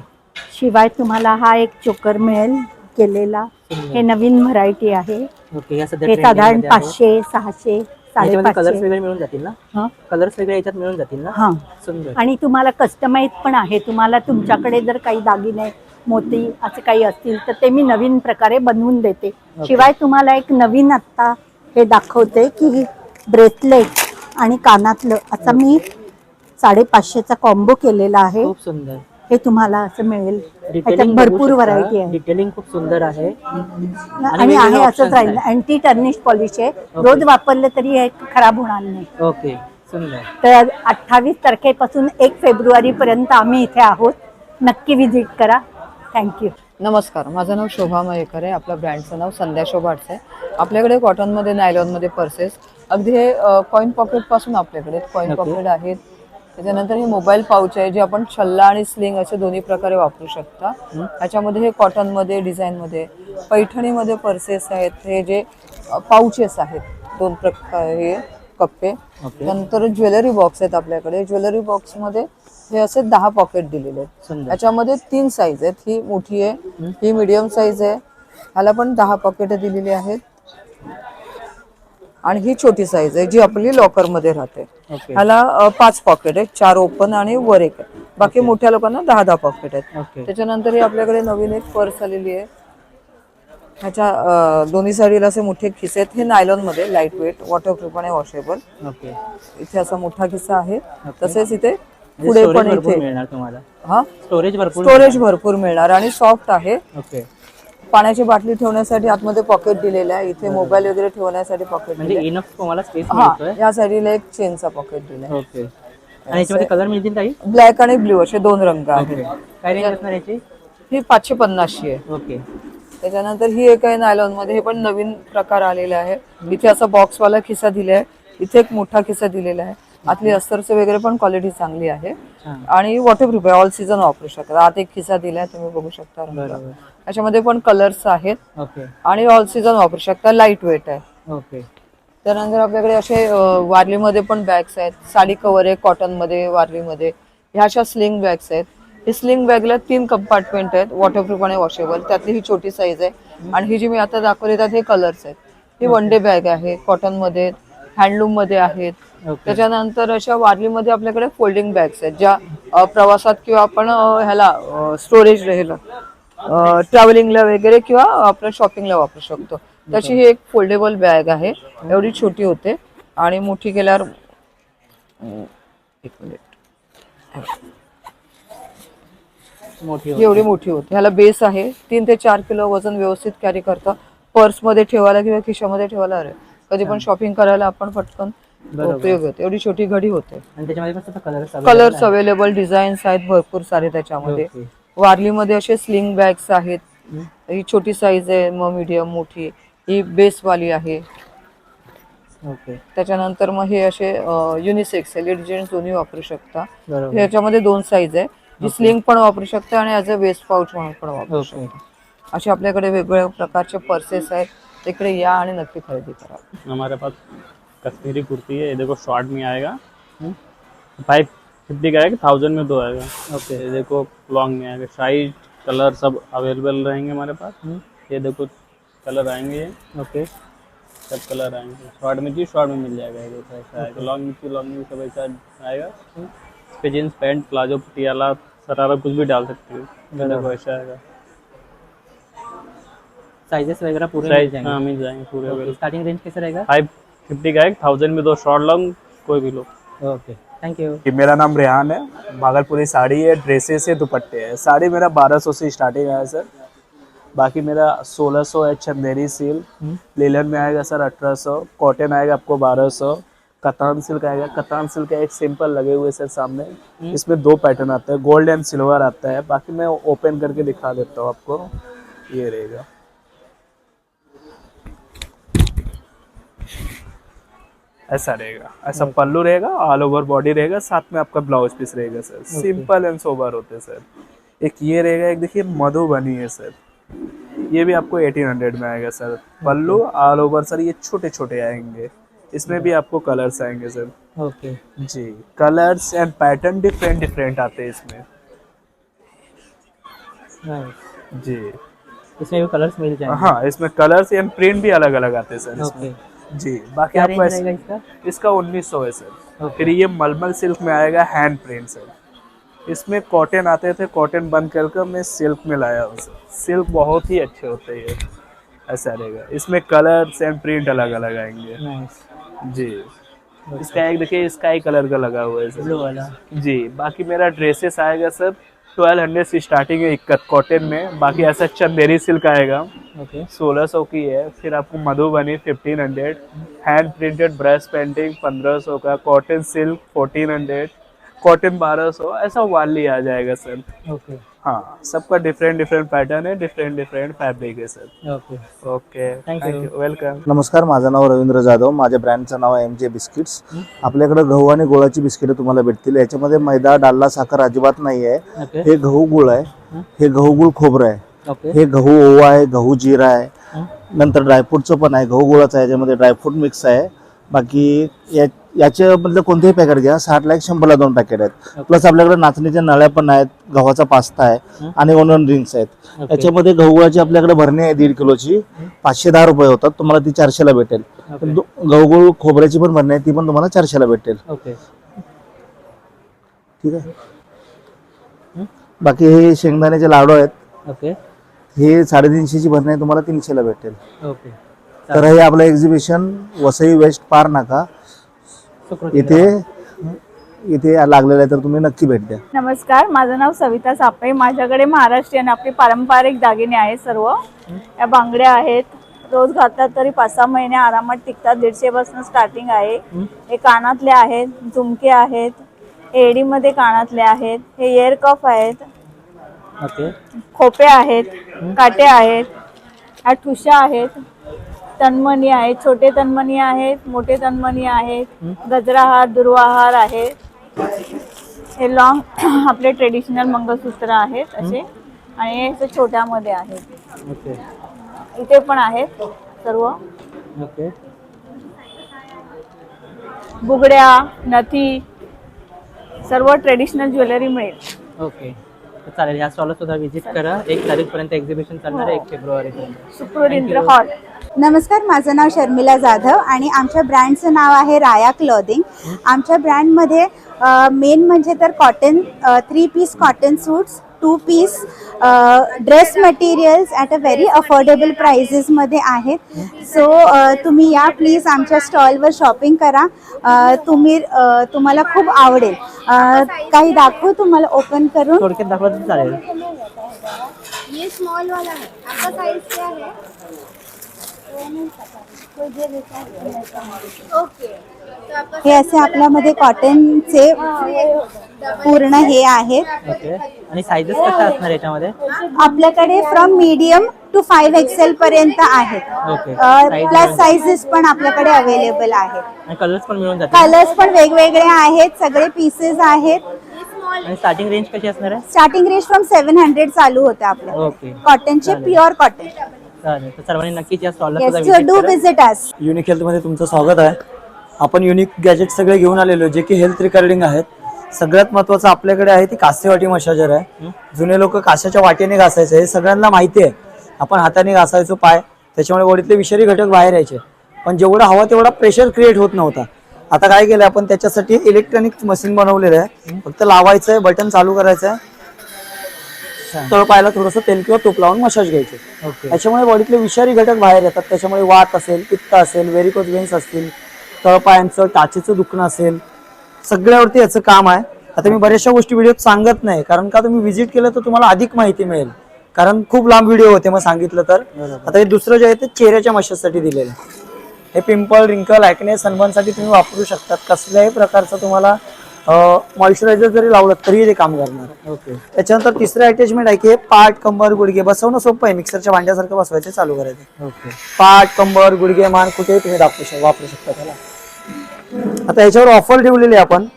शिवाय तुम्हाला हा एक चोकर मिळेल केलेला, हे नवीन व्हरायटी आहे. ओके. या सध्या हे trending साधारण मध्ये आहे. 500, 600, याच्यामध्ये कलर्स 550. वेगळे मिळून जातील ना? हा. कलर्स वेगळे याच्यात मिळून जातील ना? हा. सुंदर. आणि तुम्हाला कस्टमाइज पण आहे. तुम्हाला तुमच्याकडे जर काही दागिने, मोती असं काही असतील तर ते मी नवीन प्रकारे बनवून देते. शिवाय तुम्हाला एक नवीन आत्ता हे दाखवते की ब्रेसलेट आणि कानातलं असं मी 550चा कॉम्बो केलेला आहे. खूप सुंदर. हे तुम्हाला असं मिळेल. त्याच्यात डिटेलिंग भरपूर व्हरायटी आहे डिटेलिंग खूप सुंदर आहे. आणि आहे असंच राहील. अँटी टर्निश पॉलिश आहे, रोज वापरलं तरी हे खराब होणार नाही. ओके. सुंदर. तर 28 तारखेपासून 1 फेब्रुवारी पर्यंत आम्ही इथे आहोत. नक्की विजिट करा. थँक्यू. नमस्कार, माझं नाव शोभा मयेकर आहे. आपल्या ब्रँडचं नाव संध्या शोभा आर्ट्स आहे. आपल्याकडे कॉटनमध्ये, नायलॉनमध्ये पर्सेस, अगदी हे कॉईन पॉकेटपासून आपल्याकडे कॉईन पॉकेट आहेत. त्याच्यानंतर हे मोबाईल पाऊच आहे, जे आपण छल्ला आणि स्लिंग असे दोन्ही प्रकारे वापरू शकता. ह्याच्यामध्ये हे कॉटनमध्ये, डिझाईनमध्ये, पैठणीमध्ये पर्सेस आहेत. हे जे पाऊचेस आहेत 2 प्रकार, हे कप्पे. नंतर ज्वेलरी बॉक्स आहेत आपल्याकडे. ज्वेलरी बॉक्समध्ये हे असे 10 पॉकेट दिलेले आहेत. याच्यामध्ये 3 साईज आहेत. ही मोठी आहे, ही मीडियम साईज आहे, ह्याला पण 10 पॉकेट दिलेली आहेत. आणि ही छोटी साईज आहे जी आपली लॉकर मध्ये राहते. ह्याला 5 पॉकेट आहेत, 4 ओपन आणि वर एक आहे. बाकी मोठ्या लोकांना 10 पॉकेट आहेत. त्याच्यानंतर ही आपल्याकडे नवीन एक पर्स आलेली आहे. ह्याच्या दोन्ही साईडला असे मोठे खिसे आहेत. हे नायलॉन मध्ये, लाईट वेट, वॉटरप्रूफ आणि वॉशेबल. इथे असा मोठा खिस्सा आहे. तसेच इथे पुढे पण इथे मिळणार तुम्हाला. हा, स्टोरेज भरपूर मिळणार आणि सॉफ्ट आहे. पाण्याची बाटली ठेवण्यासाठी आतमध्ये पॉकेट दिलेलं आहे. इथे मोबाईल वगैरे ठेवण्यासाठी पॉकेट म्हणजे इनफ तुम्हाला स्पेस हा, मिळतोय. या साईडला एक चेनचा पॉकेट दिलाय. ओके. आणि याच्यामध्ये कलर मिळतील काही? ब्लॅक आणि ब्ल्यू असे 2 रंग आहेत. काय रेंज असणार याची? ही 550 आहे. ओके. त्याच्यानंतर ही एक आहे नायलॉन मध्ये, हे पण नवीन प्रकार आलेला आहे. इथे असा बॉक्सवाला खिसा दिलाय, इथे एक मोठा खिसा दिलेला आहे. आतली अस्तरचे वगैरे पण क्वालिटी चांगली आहे आणि वॉटरप्रूफ आहे, ऑल सीझन वापरू शकता. आत एक खिसा दिलाय, तुम्ही बघू शकता. त्याच्यामध्ये पण कलर्स आहेत आणि ऑल सीझन वापरू शकता. लाईट वेट आहे. ओके. त्यानंतर आपल्याकडे असे वारलीमध्ये पण बॅग्स आहेत. साडी कव्हर आहे कॉटनमध्ये, वारलीमध्ये. ह्या अशा स्लिंग बॅग्स आहेत. ही स्लिंग बॅगला 3 कंपार्टमेंट आहेत, वॉटरप्रूफ आणि वॉशेबल. त्यातली ही छोटी साईज आहे आणि ही जी मी आता दाखवली त्यात हे कलर्स आहेत. ही 1 डे बॅग आहे, कॉटनमध्ये, हँडलूम मध्ये आहेत. त्याच्यानंतर अशा वारलीमध्ये आपल्याकडे फोल्डिंग बॅग्स आहेत, ज्या प्रवासात किंवा आपण ह्याला स्टोरेज राहिलं ट्रॅव्हलिंगला वगैरे किंवा आपण शॉपिंगला वापरू शकतो. तशी ही एक फोल्डेबल बॅग आहे. एवढी छोटी होते आणि मोठी केल्यावर एवढी मोठी होते. ह्याला बेस आहे. 3 ते 4 किलो वजन व्यवस्थित कॅरी करतं. पर्समध्ये ठेवायला किंवा खिशामध्ये ठेवायला अरे कधी पण शॉपिंग करायला आपण पटकन उपयोग होते. एवढी छोटी घडी होते. आणि त्याच्यामध्ये कसं कलर्स अवेलेबल, डिझाईन्स आहेत भरपूर सारे त्याच्यामध्ये. वारलीमध्ये असे स्लिंग बॅग्स आहेत. ही छोटी साईज आहे, मग मीडियम, मोठी. ही बेस वाली आहे. ओके. त्याच्यानंतर मग हे असे युनिसेक्स आहे, लेडीज जेंट्स दोन्ही वापरू शकता. बरोबर. ह्याच्यामध्ये 2 साईज आहे, जी स्लिंग पण वापरू शकता आणि ॲज अ वेस्ट पाऊच म्हणून पण वापरू शकता. असे आपल्याकडे वेगवेगळ्या प्रकारचे पर्सेस आहेत. तिकडे या आणि नक्की खरेदी करा. हमारे पास कश्मीरी कुर्ती है, ये देखो शॉर्ट में आएगा, 550 का आएगा, 1000 में 2 आएगा. ओके. ये देखो लॉन्ग में आएगा, साइज कलर सब अवेलेबल रहेंगे हमारे पास. ये देखो कलर आएंगे. ओके. सब कलर आएंगे. शॉर्ट में चाहिए शॉर्ट में मिल जाएगा. ये देखो ऐसा आएगा. लॉन्ग में चाहिए लॉन्ग में सब ऐसा आएगा. इस पे jeans pant palazzo Patiala sharara कुछ भी डाल सकते हो. ये देखो ऐसा आएगा. साइजेस वगैरह पूरे साइज हाँ मिल जाएंगे पूरे. ओके. स्टार्टिंग रेंज कैसे रहेगा? 550 का है, 1000 में 2 शॉर्ट लॉन्ग कोई भी लो. Okay, thank you. मेरा नाम रेहान है. भागलपुरी साड़ी है, ड्रेसेस है, दुपट्टे है. साड़ी मेरा 1200 से स्टार्टिंग है सर. बाकी मेरा 1600 है चंदेरी सिल्क. लेलन में आएगा सर 1800. कॉटन आएगा आपको 1200. कतान सिल्क आएगा. कतान सिल्क का एक सिंपल लगे हुए सर सामने. इसमें 2 पैटर्न आते हैं, गोल्ड एंड सिल्वर आता है. बाकी मैं ओपन करके दिखा देता हूँ आपको. ये रहेगा, ऐसा रहेगा. ऐसा पल्लू रहेगा, ऑल ओवर बॉडी रहेगा, साथ में आपका ब्लाउज पीस रहेगा सर. सिंपल एंड सोबर होते हैं सर. एक ये रहेगा, एक देखिए मधुबनी है सर. ये भी आपको 1800 में आएगा सर. पल्लू ऑल ओवर सर, ये छोटे छोटे आएंगे. इसमें भी आपको कलर्स आएंगे सर. ओके जी, colours and pattern different different आते हैं इसमें. जी, इसमें भी कलर्स मिल जाएंगे. हाँ, इसमें कलर्स एंड प्रिंट भी अलग अलग आते हैं सर इसमें. जी, बाकी क्या आपको रेंज रहेगा इसका? इसका 1900 है सर. फिर ये मलमल सिल्क में आएगा, हैंड प्रिंट सर. इसमें कॉटन आते थे, कॉटन बंद कर मैं सिल्क में लाया हूँ सर. सिल्क बहुत ही अच्छे होते हैं, ऐसा रहेगा. इसमें कलर्स एंड प्रिंट अलग अलग आएंगे. जी, इसका एक देखिए स्काई कलर का लगा हुआ है सर, ब्लू वाला. जी. बाकी मेरा ड्रेसेस आएगा सर 1200 से स्टार्टिंग है इक्कत कॉटन में. बाकी ऐसा चंदेरी सिल्क आएगा, ओके. 1600 की है. फिर आपको Madhubani 1500, hand printed brush painting 1500 का, कॉटन सिल्क 1400, कॉटन 1200, ऐसा वाली आ जाएगा सर. ओके. हाँ, सबका डिफरेंट डिफरेंट पैटर्न है, डिफरेंट डिफरेंट फॅब्रिक आहे sir. Okay. Okay, Thank you. Welcome. नमस्कार, माझं नाव रवींद्र जाधव. माझ्या ब्रँडचं नाव आहे MJ बिस्किट्स. आपल्याकडे गहू आणि गुळाची बिस्किटं तुम्हाला भेटतील. याच्यामध्ये मैदा, डालडा, साखर अजिबात नाही आहे. ओके. हे गहू गुळ आहे, हे गहू गुळ खोबरं आहे, ओके. हे गहू ओवा आहे, गहू जिरा आहे, नंतर ड्रायफ्रूटचं पण आहे. गहू गुळाचं आहे, याच्यामध्ये ड्रायफ्रूट मिक्स आहे. बाकी याच्यामधलं कोणतेही पॅकेट घ्या, 60ला 1, 100ला 2 पॅकेट आहेत. प्लस आपल्याकडे नाचणीच्या नळ्या पण आहेत, गव्हाचा पास्ता आहे आणि ओनियन रिंग्स आहेत. याच्यामध्ये गहू गुळाची आपल्याकडे भरणी आहे 1.5 किलोची, 510 रुपये होतात. तुम्हाला ती 400ला भेटेल. गहू गुळ खोबऱ्याची पण भरणी आहे, ती पण तुम्हाला 400ला भेटेल. ओके. ठीक आहे. बाकी हे शेंगदाण्याचे लाडू आहेत, ओके. हे 350ची भरणी आहे, तुम्हाला 300ला भेटेल. ओके. तर हे आपलं एक्झिबिशन वसई वेस्ट पार नाका इथे लागलेलं आहे, तर तुम्ही नक्की भेट द्या. नमस्कार, माझं नाव सविता सापळे. माझ्याकडे महाराष्ट्रीयन आपले पारंपरिक दागिने आहेत सर्व. या बांगड्या आहेत, रोज घातल्यात तरी 5-6 महिने आरामात टिकतात. 150 पासून स्टार्टिंग आहे. हे कानातले आहेत, झुमके आहेत, एडीमध्ये कानातले आहेत, हे इयर कफ आहेत, ओके. खोपे आहेत, काटे आहेत, ह्या ठुशा आहेत, तन्मणी आहेत, छोटे तन्मणी आहेत, मोठे तन्मणी आहेत, गजराहार, दुर्वाहार आहेत. हे लॉंग आपले ट्रेडिशनल मंगळसूत्र आहेत असे, आणि हे छोट्यामध्ये आहेत. ओके. इथे पण आहेत सर्व. ओके. बुगड्या, नथी, सर्व ट्रेडिशनल ज्वेलरी मिळेल. ओके. तर चालेल, ह्या स्टॉलला सुद्धा व्हिजिट करा. 1 तारीखपर्यंत एक्झिबिशन चालणार आहे, 1 फेब्रुवारीपर्यंत. सुकृतिंद्र हॉल. नमस्कार, माझं नाव शर्मिला जाधव आणि आमच्या ब्रँडचं नाव आहे राया क्लॉथिंग. आमच्या ब्रँडमध्ये मेन म्हणजे तर cotton 3 piece cotton suits, 2 piece dress materials at a very affordable प्राइजेसमध्ये आहेत. सो तुम्ही या प्लीज, आमच्या स्टॉलवर शॉपिंग करा. तुम्हाला खूप आवडेल. काही दाखवू तुम्हाला ओपन करून? थोडक्यात दाखवा तर चालेल. ये स्मॉल वाला है, आपका साइज क्या है? हे असे आपल्यामध्ये कॉटनचे पूर्ण हे आहेत. ओके. आणि साईजेस कशा असणार याच्यामध्ये? आपल्याकडे फ्रॉम मीडियम टू 5XL पर्यंत आहेत. ओके. प्लस साइजेस पण आपल्याकडे अवेलेबल आहेत. आणि कलर्स पण मिळून जातील. कलर्स पण वेगवेगळे आहेत, सगळे पीसेस आहेत. आणि स्टार्टिंग रेंज कशी असणार आहे? स्टार्टिंग रेंज फ्रॉम 700 चालू होते आपल्या. ओके. कॉटनचे प्युअर कॉटन. चालेल. तर सर्वांनी नक्कीच या स्टॉलला येस, सुद्धा डू विजिट अस. युनिक हेल्थमध्ये तुमचं स्वागत आहे. आपण युनिक गॅजेट सगळे घेऊन आलेलो जे की हेल्थ रिगार्डिंग आहेत. सगळ्यात महत्त्वाचं आपल्याकडे आहे ती कासेवाटी मशाजर आहे. जुने लोक काशाच्या वाटीने घासायचे, हे सगळ्यांना माहिती आहे. आपण हाताने घासायचो पाय, त्याच्यामुळे बॉडीतले विषारी घटक बाहेर यायचे, पण जेवढा हवा तेवढा प्रेशर क्रिएट होत नव्हता. आता काय केलं आपण, त्याच्यासाठी इलेक्ट्रॉनिक मशीन बनवलेलं आहे. फक्त लावायचं आहे, बटन चालू करायचं आहे, तळपायला थोडंसं तेल किंवा तूप लावून मसाज घ्यायचे. त्याच्यामुळे बॉडीतले विषारी घटक बाहेर येतात. त्याच्यामुळे वात असेल, पित्त असेल, व्हेरिकोज वेन्स असतील, तळपायांचं टाचेचं दुखणं असेल, सगळ्यावरती याचं काम आहे. आता मी बऱ्याचशा गोष्टी व्हिडिओत सांगत नाही, कारण का तुम्ही व्हिजिट केलं तर तुम्हाला अधिक माहिती मिळेल, कारण खूप लांब व्हिडिओ होते मग सांगितलं तर. आता हे दुसरं जे आहे ते चेहऱ्याच्या मशाजसाठी दिलेलं आहे. हे पिंपल, रिंकल, ॲक्ने, सनबर्नसाठी तुम्ही वापरू शकतात. कसल्याही प्रकारचं तुम्हाला मॉइश्चरायझर जरी लावलं तरी ते काम करणार. ओके. त्याच्यानंतर तिसरं अटॅचमेंट आहे की हे पाठ, कंबर, गुडघे बसवणं सोपं आहे. मिक्सरच्या भांड्यासारखं बसवायचं, चालू करायचं. ओके. पाठ, कंबर, गुडघे, मान कुठेही तुम्ही वापरू शकता त्याला. आता याच्यावर ऑफर ठेवलेली आहे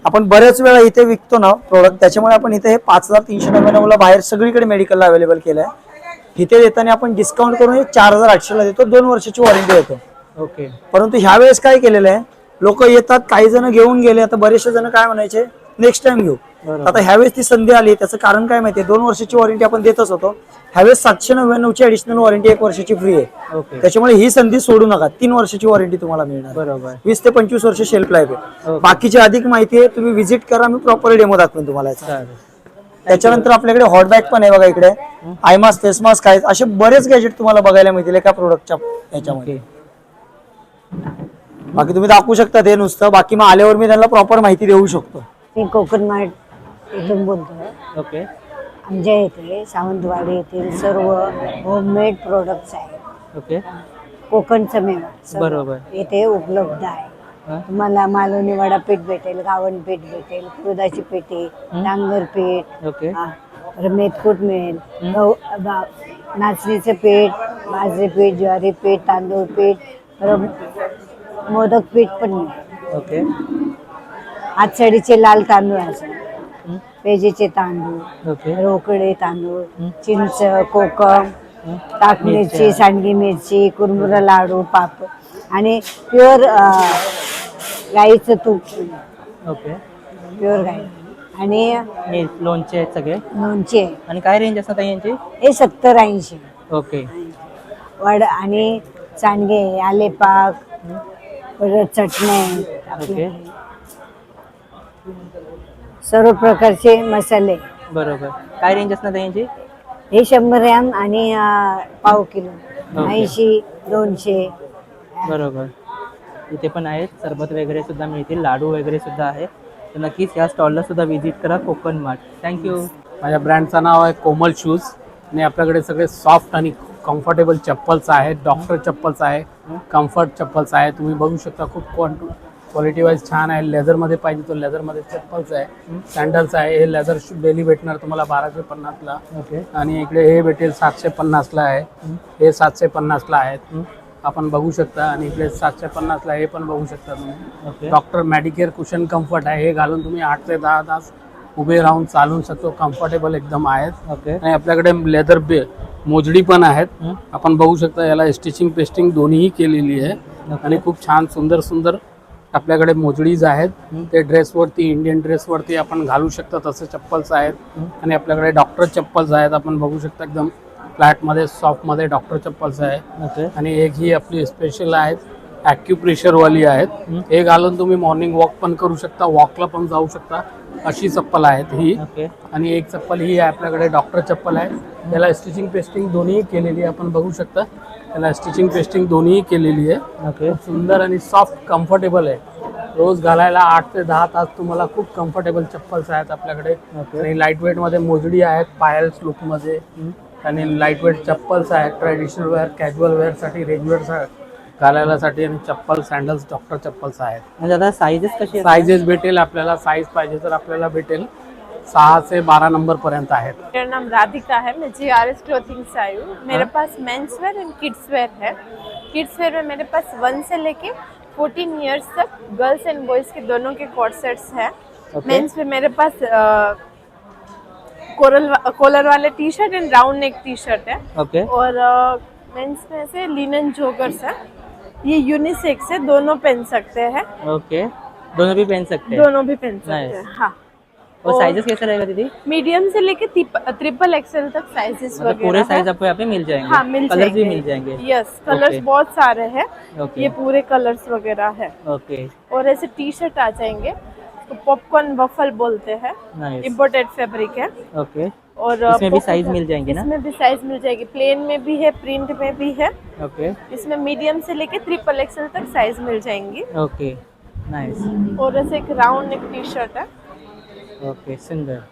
आपण बऱ्याच वेळा इथे विकतो ना प्रोडक्ट, त्याच्यामुळे आपण इथे हे 5399ला बाहेर सगळीकडे मेडिकलला अवेलेबल केलं आहे. इथे देताना आपण डिस्काउंट करून 4800ला देतो, 2 वर्षाची वॉरंटी देतो. ओके. परंतु ह्या वेळेस काय केलेलं आहे, लोक येतात, काही जण घेऊन गेले, आता बरेचसे जण काय म्हणायचे नेक्स्ट टाइम घेऊ. आता ह्यावेळेस ती संधी आली, त्याचं कारण काय माहितीये, 2 वर्षाची वॉरंटी आपण देतच होतो. ह्यावेळेस 799ची ऍडिशनल वॉरंटी 1 वर्षाची फ्री आहे. त्याच्यामुळे ही संधी सोडू नका. 3 वर्षाची वॉरंटी तुम्हाला मिळणार. बरोबर. 20 ते 25 वर्ष शेल्फ लाईफ आहे. बाकीची अधिक माहिती आहे, तुम्ही व्हिजिट करा, मी प्रॉपर डेमो दाखवेन तुम्हाला याचा. त्याच्यानंतर आपल्याकडे हॉट बॅग पण आहे बघा इकडे, आय मास्क, फेस मास्क आहेत, असे बरेच गॅजेट तुम्हाला बघायला मिळतील एका प्रोडक्टच्या याच्यामध्ये. बाकी तुम्ही दाखवू शकता ते नुसतं, बाकी मग आल्यावर मी त्यांना प्रॉपर माहिती देऊ शकतो. मी कोकणमार्ट इथून बोलतोय. ओके. आमच्या इथे सावंतवाडी येथील सर्व होममेड प्रोडक्ट्स आहेत. ओके. कोकणचं मेवा सर्व बरोबर. इथे उपलब्ध आहे. तुम्हाला मालवणी वडा पीठ भेटेल, गावण पीठ भेटेल, कुरुदाची पेटी, डांगर पीठ, ओके. मेथकूट मिळेल, नाचणीचं पीठ, बाजरी पीठ, ज्वारी पीठ, तांदूळ पीठ, मोदक पीठ पण मिळेल. ओके. आचडीचे लाल तांदूळ असतात, पेजेचे तांदूळ, ओके. रोकडे तांदूळ, चिंच, कोकम, ताक मिरची, सांडगी मिरची, कुरमुरा लाडू, पापड आणि प्युअर गाईचं तूप. ओके. प्युअर गाई आणि लोणचे आहेत सगळे. लोणचे. आणि काय रेंज असतात यांची? हे 70-80. ओके. वड आणि सांडगे, आले पाक, परत चटण्या, ओके. सर्व प्रकारचे मसाले. बरोबर. काय रेंज असणार यांची? हे 100 ग्रॅम आणि पाव किलो, ओके. 80, 200. बरोबर. इथे पण आहेत, सरबत वगैरे सुद्धा मिळतील, लाडू वगैरे सुद्धा आहे. तर नक्कीच या स्टॉलला सुद्धा व्हिजिट करा, कोकण मार्ट. थँक्यू. माझ्या ब्रँडचं नाव आहे कोमल शूज आणि आपल्याकडे सगळे सॉफ्ट आणि कम्फर्टेबल चप्पल्स आहेत. डॉक्टर चप्पल्स आहे, कम्फर्ट चप्पल्स आहे. तुम्ही बघू शकता, खूप क्वालिटी वाईज छान आहे. लेदरमध्ये पाहिजे तो लेदरमध्ये चप्पल्स आहे. सँडल्स आहे. हे लेदर डेली भेटणार तुम्हाला 1250ला. ओके. आणि इकडे हे भेटेल 750ला आहे. हे 750ला आहेत, आपण बघू शकता. आणि इकडे 750ला हे पण बघू शकता तुम्ही. डॉक्टर मेडिकेअर कुशन कम्फर्ट आहे. हे घालून तुम्ही 8 ते 10 तास उभे राहून चालू शकतो, कम्फर्टेबल एकदम आहेत. ओके. आणि आपल्याकडे लेदर मोजडी पण आहेत, आपण बघू शकता. याला स्टिचिंग पेस्टिंग दोन्हीही केलेली आहे आणि खूप छान सुंदर आपल्याकडे मोजडीज आहेत. ते ड्रेसवरती, इंडियन ड्रेसवरती आपण घालू शकता तसे चप्पल्स आहेत. आणि आपल्याकडे डॉक्टर चप्पल्स आहेत, आपण बघू शकता. एकदम फ्लॅटमध्ये, सॉफ्टमध्ये डॉक्टर चप्पल्स आहे. आणि एक ही आपली स्पेशल आहेत, ॲक्युप्रेशरवाली आहेत. हे घालून तुम्ही मॉर्निंग वॉक पण करू शकता, वॉकला पण जाऊ शकता, अशी चप्पल आहेत ही. आणि एक चप्पल ही आहे आपल्याकडे, डॉक्टर चप्पल आहे. त्याला स्टिचिंग पेस्टिंग दोन्ही केलेली आहे, आपण बघू शकता. त्याला स्टिचिंग पेस्टिंग दोन्ही केलेली आहे. खूप सुंदर आणि सॉफ्ट, कम्फर्टेबल आहे. रोज घालायला 8 ते 10 तास तुम्हाला खूप कम्फर्टेबल चप्पल्स आहेत आपल्याकडे. आणि लाईट वेटमध्ये मोजडी आहेत, पायल्स लुकमध्ये. आणि लाईटवेट चप्पल्स आहेत, ट्रेडिशनल वेअर, कॅज्युअल वेअरसाठी, रेग्युलर घालायलासाठी, आणि चप्पल, सँडल्स, डॉक्टर चप्पल्स आहेत. म्हणजे आता साईजेस कशी आहेत? साइजेस भेटेल आपल्याला, साइज पाहिजे तर आपल्याला भेटेल 6 से 12 नंबर पर्यंत आहेत. मेरा नाम राधिका है, मैं GRS क्लोथिंग से आई हूँ. मेरे पास men's wear and kids wear है. किड्स वेयर में मेरे पास 1 से लेके 14 इयर्स तक गर्ल्स एंड बॉयज के दोनों के कोट सेट्स हैं. मेंस में मेरे पास कॉलर वाले T shirt end round neck T shirt है. ओके. और मेंस में से लिनन जॉगर्स है. ये यूनिसेक्स है, दोनों पहन सकते हैं. ओके, दोनों भी पहन सकते हैं. दोनों भी पहन सकते हैं. हाँ. और साइजेस कैसे रहेगा दीदी? मीडियम से लेके ट्रिपल एक्सेल तक साइजेस मतलब पूरे साइज आपको यहाँ पे मिल जाएंगे? हाँ, मिल कलर्स भी जाएंगे. मिल जाएंगे? यस, कलर्स बहुत सारे हैं. ओके. ये पूरे कलर्स वगैरह है. ओके. और ऐसे टी शर्ट आ जाएंगे, तो पॉपकॉर्न वफल बोलते हैं. नाइस. इम्पोर्टेड फैब्रिक है. ओके. और इसमें भी साइज मिल जाएंगे ना? इसमें भी साइज मिल जाएगी, प्लेन में भी है, प्रिंट में भी है. ओके. इसमें मीडियम से लेके ट्रिपल एक्सेल तक साइज मिल जाएंगी. Okay, nice. और ऐसे एक राउंड नेक टी शर्ट है. ओके, सुंदर.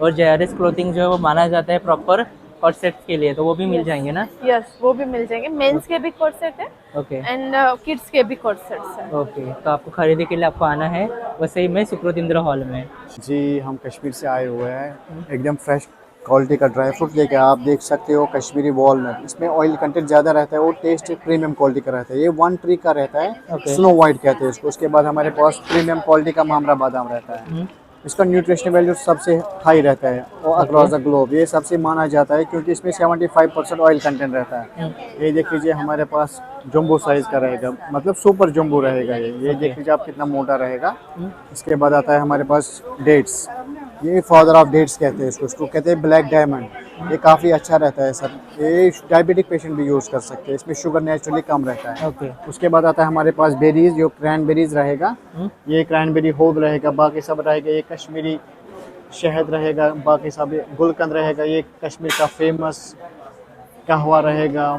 और JRS क्लोथिंग जो है वो माना जाता है प्रॉपर कोट सेट्स के लिए, तो वो भी मिल जाएंगे ना? यस, वो भी मिल जाएंगे. मेंस के भी कोट सेट है ओके. एंड किड्स के भी कोट सेट्स है. ओके, तो आपको खरीदी के लिए आपको आना है वसई में सुकृत इंद्र हॉल में. जी, हम कश्मीर से आए हुए हैं. एकदम फ्रेश क्वालिटी का ड्राई फ्रूट लेके आप देख सकते हो. कश्मीरी वॉलनट, इसमें ऑयल कंटेंट ज़्यादा रहता है और टेस्ट प्रीमियम क्वालिटी का रहता है. ये 1 ट्री का रहता है. स्नो वाइट कहते हैं इसको. उसके बाद हमारे पास प्रीमियम क्वालिटी का मामरा बादाम रहता है. इसका न्यूट्रिशनल वैल्यू सबसे हाई रहता है और अक्रॉस द ग्लोब ये सबसे माना जाता है, क्योंकि इसमें 75% ऑयल कंटेंट रहता है. ये देख लीजिए, हमारे पास जम्बो साइज का रहेगा, मतलब सुपर जम्बो रहेगा. ये देख लीजिए आप कितना मोटा रहेगा. इसके बाद आता है हमारे पास डेट्स. ये फादर ऑफ डेट्स कहते हैं इसको कहते हैं ब्लैक डायमंड. ये काफ़ी अच्छा रहता है सर. ये डायबिटिक पेशेंट भी यूज़ कर सकते हैं. इसमें शुगर नेचुरली कम रहता है. ओके. उसके बाद आता है हमारे पास बेरीज, जो क्रैनबेरीज रहेगा. ये क्रैनबेरी होब रहेगा, बाकी सब रहेगा. ये कश्मीरी शहद रहेगा, बाकी सब गुलकंद रहेगा. ये कश्मीर का फेमस कहवा रहेगा.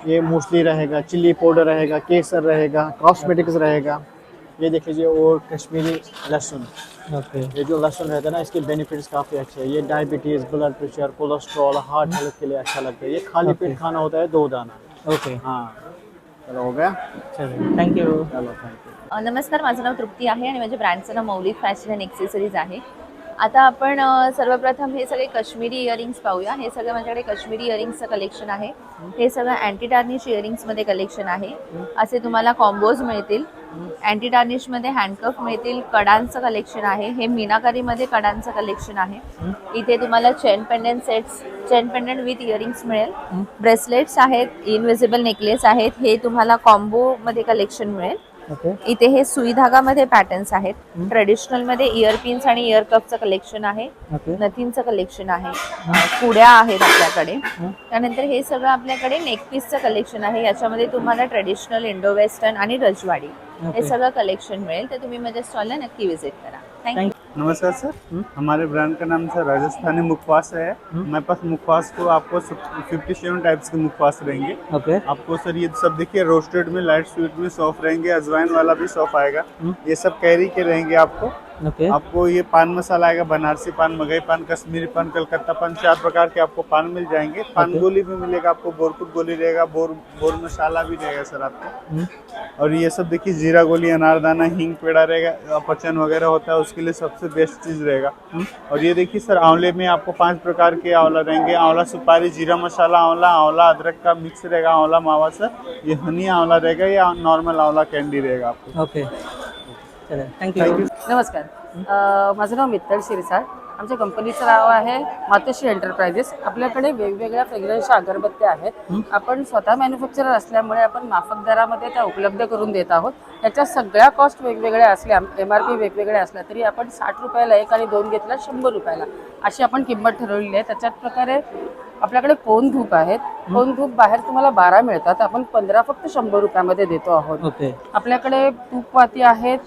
ये मूसली रहेगा, चिल्ली पाउडर रहेगा, केसर रहेगा, कॉस्मेटिक्स रहेगा. ये देख लीजिए. और कश्मीरी लहसुन. ओके. ये जो लहसुन रहता है ना, इसके बेनिफिट्स काफ़ी अच्छे हैं. ये diabetes, blood pressure, cholesterol, heart health के लिए अच्छा लगता है. ये खाली पेट खाना होता है 2 दाना. ओके. हाँ, चलो हो गया. चलो, थँक्यू. चलो, थँक्यू. नमस्कार, माझं नाव तृप्ती आहे आणि माझ्या ब्रँडचं नाव मौलिक फॅशन अँड एक्सेसरीज आहे. आता आपण सर्वप्रथम हे सगळे काश्मीरी इयरिंग्स पाहूया. हे सगळं माझ्याकडे काश्मीरी इयरिंग्सचं कलेक्शन आहे. हे सगळं अँटी टार्निश इयरिंग्समध्ये कलेक्शन आहे. असे तुम्हाला कॉम्बोज मिळतील. अँटी टार्निशमध्ये हँडकफ मिळतील. कडांचं कलेक्शन आहे. हे मीनाकारीमध्ये कडांचं कलेक्शन आहे. इथे तुम्हाला chain pendant sets, chain pendant with earrings मिळेल. ब्रेसलेट्स आहेत, इनविजिबल नेकलेस आहेत. हे तुम्हाला कॉम्बोमध्ये कलेक्शन मिळेल. इथे हे सुई धागामध्ये पॅटर्न्स आहेत. ट्रेडिशनल मध्ये इयर पिन्स आणि इयर कपचं कलेक्शन आहे. नथिंगचं कलेक्शन आहे. कुड्या आहेत आपल्याकडे. त्यानंतर हे सगळं आपल्याकडे नेकपीसचं कलेक्शन आहे. याच्यामध्ये तुम्हाला ट्रेडिशनल, इंडो वेस्टर्न आणि रजवाडी हे सगळं कलेक्शन मिळेल. तर तुम्ही माझ्या स्टॉलला नक्की विजिट करा. थँक्यू. नमस्कार सर. हमारे ब्रांड का नाम सर राजस्थानी मुखवास है. हमारे पास मुखवास को आपको 57 टाइप्स के मुखवास रहेंगे. ओके. आपको सर ये सब देखिए, रोस्टेड में, लाइट स्वीट में सौंफ रहेंगे, अजवाइन वाला भी सौंफ आएगा. ये सब कैरी के रहेंगे आपको. ओके. आपको ये पान मसाला आएगा, बनारसी पान, मगई पान, कश्मीरी पान, कलकत्ता पान, 4 प्रकार के आपको पान मिल जाएंगे. पान गोली भी मिलेगा आपको, बोरकुट गोली रहेगा, बोर मसाला भी रहेगा सर आपको. और ये सब देखिए, जीरा गोली, अनारदाना, हींग पेड़ा रहेगा. अपचन वगैरह होता है उसके लिए सबसे बेस्ट चीज़ रहेगा. और ये देखिए सर, आंवले में आपको 5 प्रकार के आंवला रहेंगे. आंवला सुपारी, जीरा मसाला आंवला, आंवला अदरक का मिक्स रहेगा, आंवला मावा सर. ये हनी आंवला रहेगा, या नॉर्मल आंवला कैंडी रहेगा आपको. ओके. चला, थँक्यू. नमस्कार, माझं नाव मित्तल शिरसाळ. आमच्या कंपनीचं नाव आहे मातोश्री एंटरप्राइजेस. आपल्याकडे वेगवेगळ्या फ्रेग्रन्सच्या अगरबत्त्या आहेत. आपण स्वतः मॅन्युफॅक्चरर असल्यामुळे आपण माफक दरामध्ये त्या उपलब्ध करून देत आहोत. त्याच्या सगळ्या कॉस्ट वेगवेगळ्या असल्या, MRP वेगवेगळ्या असल्या तरी आपण 60 रुपयाला एक आणि 2 घेतला 100 रुपयाला अशी आपण किंमत ठरवलेली आहे. त्याच्याच प्रकारे आपल्याकडे कोन धूप आहेत. कोन धूप बाहेर तुम्हाला 12 मिळतात, आपण 15 फक्त 100 रुपयामध्ये देतो आहोत. ओके. आपल्याकडे तूपवाती आहेत,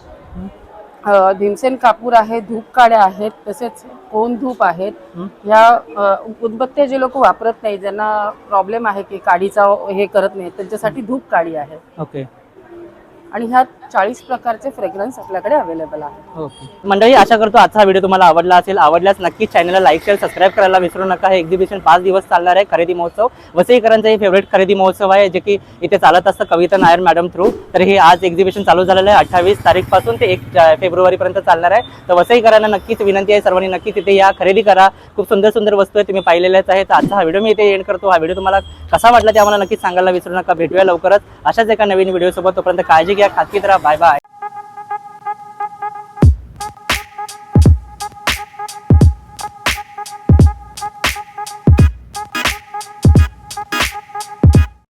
भीमसेन कापूर आहे, धूप काड्या आहेत, तसेच कोन धूप आहेत. ह्या उदबत्त्या जे लोक वापरत नाही, ज्यांना प्रॉब्लेम आहे की काडीचा हे करत नाही, त्यांच्यासाठी धूप काडी आहे. ओके. आणि ह्यात 40 प्रकारचे फ्रेग्रन्स आपल्याकडे अवेलेबल आहेत. ओके मंडळी, आशा करतो आजचा व्हिडिओ तुम्हाला आवडला असेल. आवडल्यास नक्की चॅनलला लाईक शेअर सबस्क्राईब करायला विसरू नका. हे एक्झिबिशन 5 दिवस चालणार आहे. खरेदी महोत्सव वसईकरांचा हे फेवरेट खरेदी महोत्सव आहे, जे की इथे चालत असतं कविता नायर मॅडम थ्रू. तर हे आज एक्झिबिशन चालू झालेलं आहे. 28 तारीखपासून ते 1 फेब्रुवारीपर्यंत चालणार आहे. तर वसईकरांना नक्कीच विनंती आहे, सर्वांनी नक्की तिथे या, खरेदी करा. खूप सुंदर सुंदर वस्तू आहे, तुम्ही पाहिलेल्याच आहे. तर आजचा हा व्हिडिओ मी इथे एंड करतो. हा व्हिडिओ तुम्हाला कसा वाटला ते आम्हाला नक्कीच सांगायला विसरू नका. भेटूया लवकरच अशाच एका नवीन व्हिडिओ सोबत. तोपर्यंत काळजी घ्या, खात्रीत राहा. Bye bye.